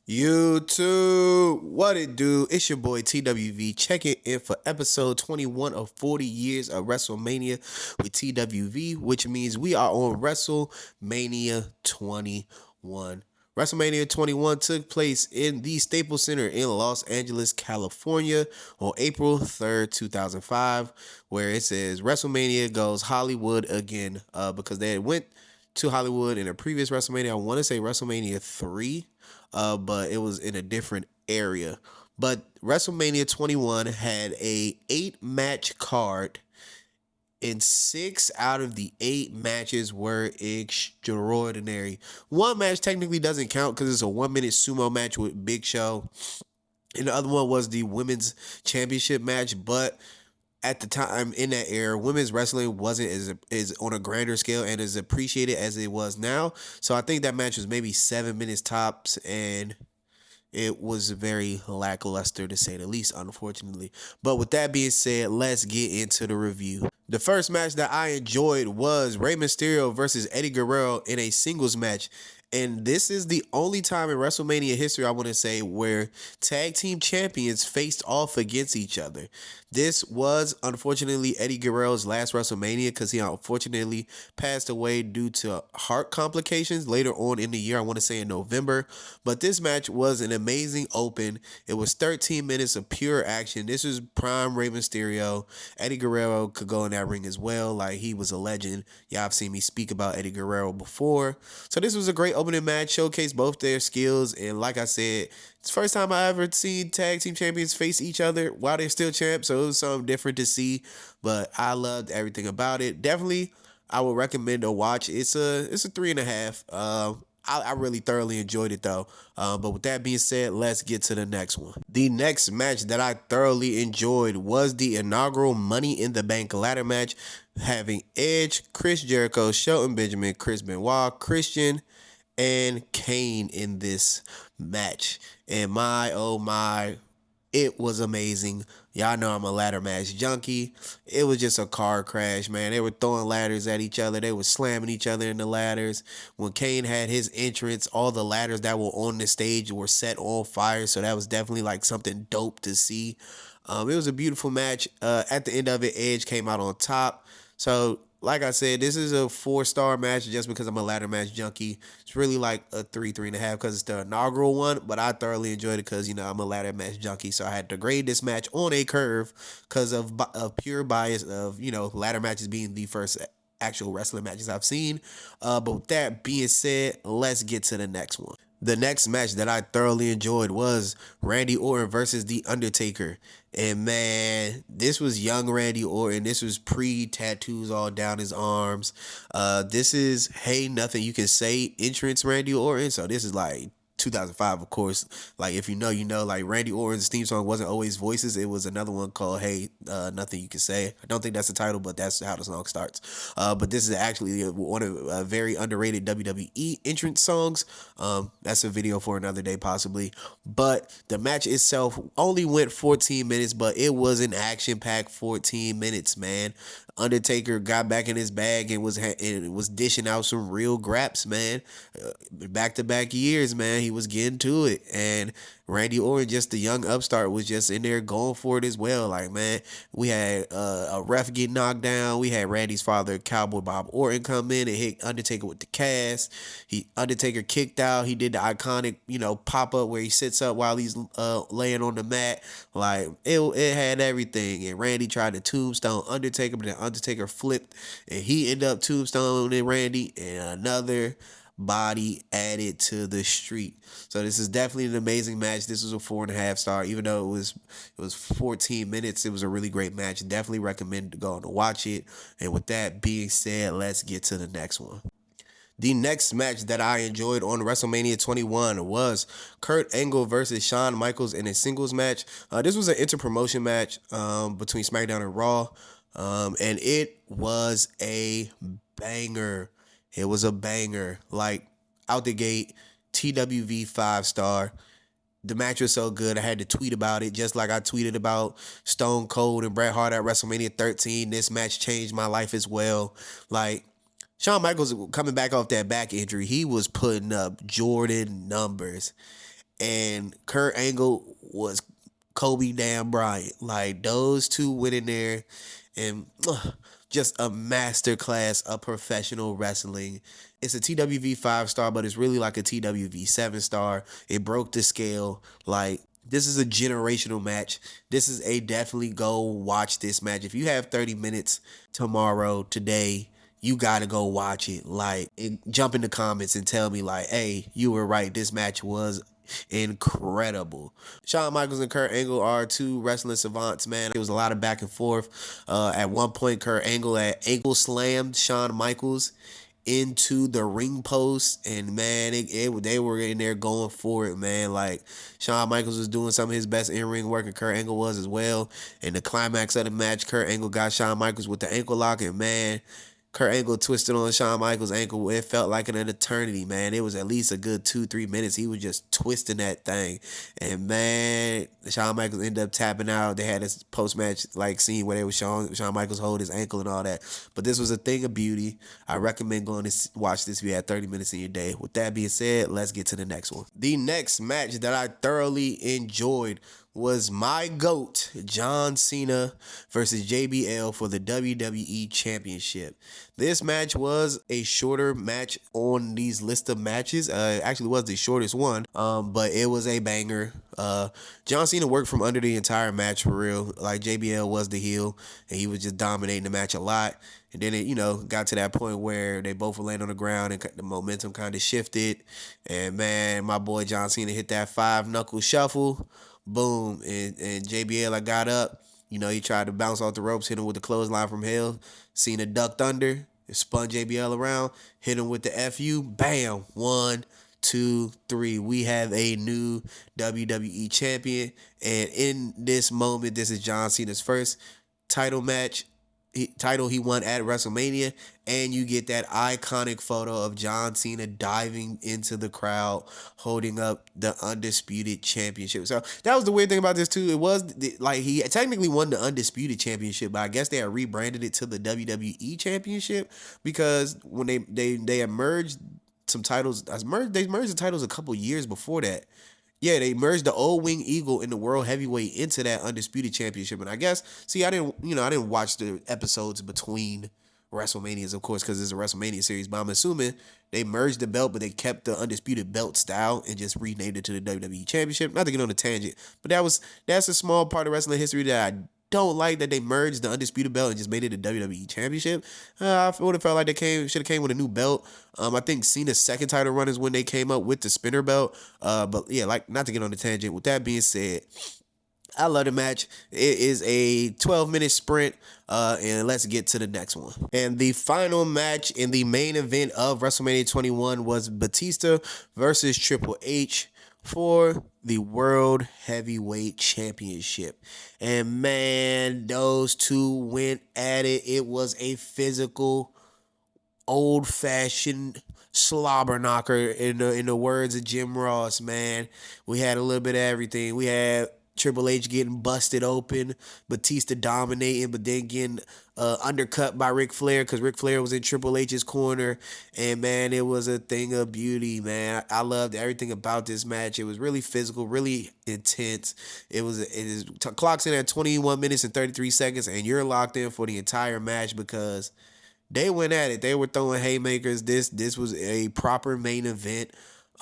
YouTube, what it do? It's your boy TWV checking in for episode 21 of 40 years of Wrestlemania with TWV, which means we are on Wrestlemania 21. WrestleMania 21 took place in the Staples Center in Los Angeles, California on April 3rd, 2005, where it says WrestleMania goes Hollywood again because they had went to Hollywood in a previous WrestleMania. I want to say WrestleMania 3, but it was in a different area. But WrestleMania 21 had a 8 match card, and 6 out of the 8 matches were extraordinary. One match technically doesn't count because it's a 1 minute sumo match with Big Show, and the other one was the women's championship match. But at the time in that era, women's wrestling wasn't as on a grander scale and as appreciated as it was now. So I think that match was maybe 7 minutes tops, and it was very lackluster to say the least, unfortunately. But with that being said, let's get into the review. The first match that I enjoyed was Rey Mysterio versus Eddie Guerrero in a singles match. And this is the only time in WrestleMania history, I want to say, where tag team champions faced off against each other. This was, unfortunately, Eddie Guerrero's last WrestleMania because he unfortunately passed away due to heart complications later on in the year. I want to say in November. But this match was an amazing open. It was 13 minutes of pure action. This was prime Rey Mysterio. Eddie Guerrero could go in that ring as well. Like, he was a legend. Y'all have seen me speak about Eddie Guerrero before. So this was a great opening match, showcased both their skills. And like I said, it's the first time I ever seen tag team champions face each other while they're still champs. So it was something different to see. But I loved everything about it. Definitely, I would recommend a watch. It's a 3.5. I really thoroughly enjoyed it though. But with that being said, let's get to the next one. The next match that I thoroughly enjoyed was the inaugural Money in the Bank ladder match, having Edge, Chris Jericho, Shelton Benjamin, Chris Benoit, Christian, and Kane in this match. And my, oh my, it was amazing. Y'all know I'm a ladder match junkie. It was just a car crash, man. They were throwing ladders at each other. They were slamming each other in the ladders. When Kane had his entrance, all the ladders that were on the stage were set on fire. So that was definitely like something dope to see. It was a beautiful match. At the end of it, Edge came out on top. So like I said, this is a 4-star match just because I'm a ladder match junkie. It's really like a 3.5 because it's the inaugural one, but I thoroughly enjoyed it because, I'm a ladder match junkie. So I had to grade this match on a curve because of pure bias of, ladder matches being the first actual wrestling matches I've seen. But with that being said, let's get to the next one. The next match that I thoroughly enjoyed was Randy Orton versus The Undertaker. And man, this was young Randy Orton. This was pre-tattoos all down his arms. This is Hey Nothing You Can Say entrance Randy Orton. So this is like 2005, of course. Like, if you know, like Randy Orton's theme song wasn't always voices. It was another one called Hey Nothing You Can Say. I don't think that's the title, but that's how the song starts. But this is actually one of very underrated WWE entrance songs. That's a video for another day, possibly. But the match itself only went 14 minutes, but it was an action-packed 14 minutes, man. Undertaker got back in his bag and was dishing out some real graps, man. Back-to-back years, man. He was getting to it, and Randy Orton, just the young upstart, was just in there going for it as well. Like, man, we had a ref get knocked down. We had Randy's father, Cowboy Bob Orton, come in and hit Undertaker with the cast. Undertaker kicked out. He did the iconic, pop up where he sits up while he's laying on the mat. Like, it had everything. And Randy tried to tombstone Undertaker, but then Undertaker flipped, and he ended up tombstoning Randy, and another body added to the street. So this is definitely an amazing match. This was a 4.5 star, even though it was 14 minutes. It was a really great match. Definitely recommend going to watch it. And with that being said, let's get to the next one. The next match that I enjoyed on WrestleMania 21 was Kurt Angle versus Shawn Michaels in a singles match. This was an inter-promotion match between SmackDown and Raw, and it was a banger. It was a banger. Like, out the gate, TWV 5-star. The match was so good, I had to tweet about it, just like I tweeted about Stone Cold and Bret Hart at WrestleMania 13. This match changed my life as well. Like, Shawn Michaels coming back off that back injury, he was putting up Jordan numbers. and Kurt Angle was Kobe Dan Bryant. Like those two went in there and just a master class of professional wrestling. It's a TWV 5-star, but it's really like a TWV 7-star. It broke the scale. Like this is a generational match. This is a definitely go watch this match. If you have 30 minutes tomorrow, today, you gotta go watch it. Like, jump in the comments and tell me, like, hey, you were right. This match was incredible. Shawn Michaels and Kurt Angle are two wrestling savants, man. It was a lot of back and forth. At one point, Kurt Angle had ankle slammed Shawn Michaels into the ring post, and man, they were in there going for it, man. Like Shawn Michaels was doing some of his best in-ring work, and Kurt Angle was as well. And the climax of the match, Kurt Angle got Shawn Michaels with the ankle lock, and man, Kurt Angle twisted on Shawn Michaels' ankle. It felt like an eternity, man. It was at least a good 2-3 minutes. He was just twisting that thing. And man, Shawn Michaels ended up tapping out. They had this post-match like scene where they were showing Shawn Michaels hold his ankle and all that. But this was a thing of beauty. I recommend going to watch this if you had 30 minutes in your day. With that being said, let's get to the next one. The next match that I thoroughly enjoyed was my GOAT, John Cena versus JBL for the WWE Championship. This match was a shorter match on these list of matches. Actually was the shortest one, but it was a banger. John Cena worked from under the entire match for real. Like JBL was the heel, and he was just dominating the match a lot. And then it, got to that point where they both were laying on the ground and the momentum kind of shifted. And man, my boy John Cena hit that 5-knuckle shuffle. Boom. And JBL, I got up. He tried to bounce off the ropes, hit him with the clothesline from hell. Cena ducked under, spun JBL around, hit him with the FU. Bam. 1, 2, 3. We have a new WWE champion. And in this moment, this is John Cena's first title match. Title he won at WrestleMania, and you get that iconic photo of John Cena diving into the crowd holding up the Undisputed Championship. So that was the weird thing about this too. It was like he technically won the Undisputed Championship, but I guess they had rebranded it to the WWE Championship because when they merged some titles, they merged the titles a couple years before that. Yeah, they merged the old Wing Eagle and the World Heavyweight into that Undisputed Championship. And I guess, I didn't watch the episodes between WrestleManias, of course, because it's a WrestleMania series. But I'm assuming they merged the belt, but they kept the Undisputed belt style and just renamed it to the WWE Championship. Not to get on a tangent, but that's a small part of wrestling history that I don't like, that they merged the Undisputed belt and just made it a WWE Championship. I would have felt like they should have came with a new belt. I think Cena's second title run is when they came up with the spinner belt. But yeah, like, not to get on the tangent. With that being said, I love the match. It is a 12-minute sprint, and let's get to the next one. And the final match in the main event of WrestleMania 21 was Batista versus Triple H for the World Heavyweight Championship. And man, those two went at it. It was a physical, old-fashioned slobber knocker in the words of Jim Ross, man. We had a little bit of everything. We had Triple H getting busted open, Batista dominating, but then getting undercut by Ric Flair because Ric Flair was in Triple H's corner. And man, it was a thing of beauty, man. I loved everything about this match. It was really physical, really intense. Clocks in at 21 minutes and 33 seconds, and you're locked in for the entire match because they went at it. They were throwing haymakers. This was a proper main event.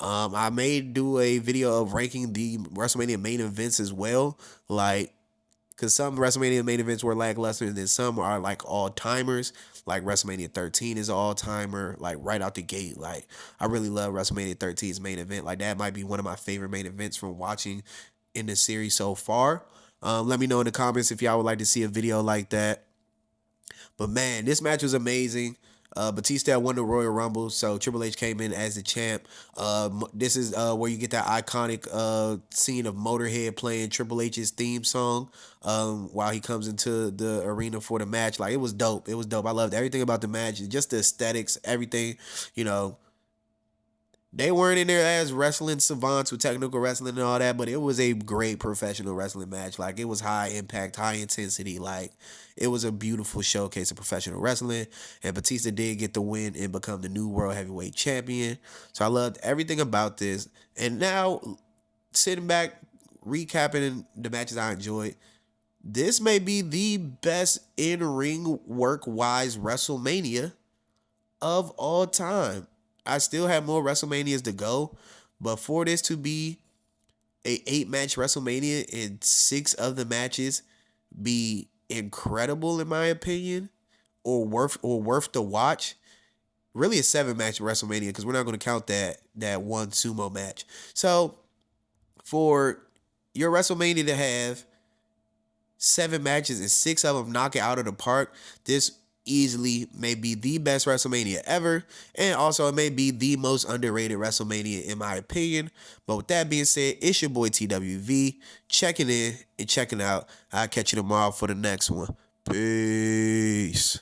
I may do a video of ranking the WrestleMania main events as well, like, because some WrestleMania main events were lackluster, and then some are like all-timers, like WrestleMania 13 is an all-timer, like right out the gate. Like, I really love WrestleMania 13's main event. Like, that might be one of my favorite main events from watching in the series so far. Let me know in the comments if y'all would like to see a video like that. But man, this match was amazing. Batista won the Royal Rumble, so Triple H came in as the champ. This is where you get that iconic scene of Motorhead playing Triple H's theme song while he comes into the arena for the match. Like, it was dope. It was dope. I loved everything about the match, just the aesthetics, everything. They weren't in there as wrestling savants with technical wrestling and all that, but it was a great professional wrestling match. Like, it was high impact, high intensity. Like, it was a beautiful showcase of professional wrestling. And Batista did get the win and become the new World Heavyweight Champion. So I loved everything about this. And now sitting back, recapping the matches I enjoyed, this may be the best in-ring work-wise WrestleMania of all time. I still have more WrestleManias to go, but for this to be a 8-match WrestleMania and 6 of the matches be incredible in my opinion, or worth the watch. Really a 7-match WrestleMania because we're not going to count that one sumo match. So for your WrestleMania to have 7 matches and 6 of them knock it out of the park, this easily may be the best WrestleMania ever, and also it may be the most underrated WrestleMania in my opinion. But with that being said, it's your boy TWV checking in and checking out. I'll catch you tomorrow for the next one. Peace.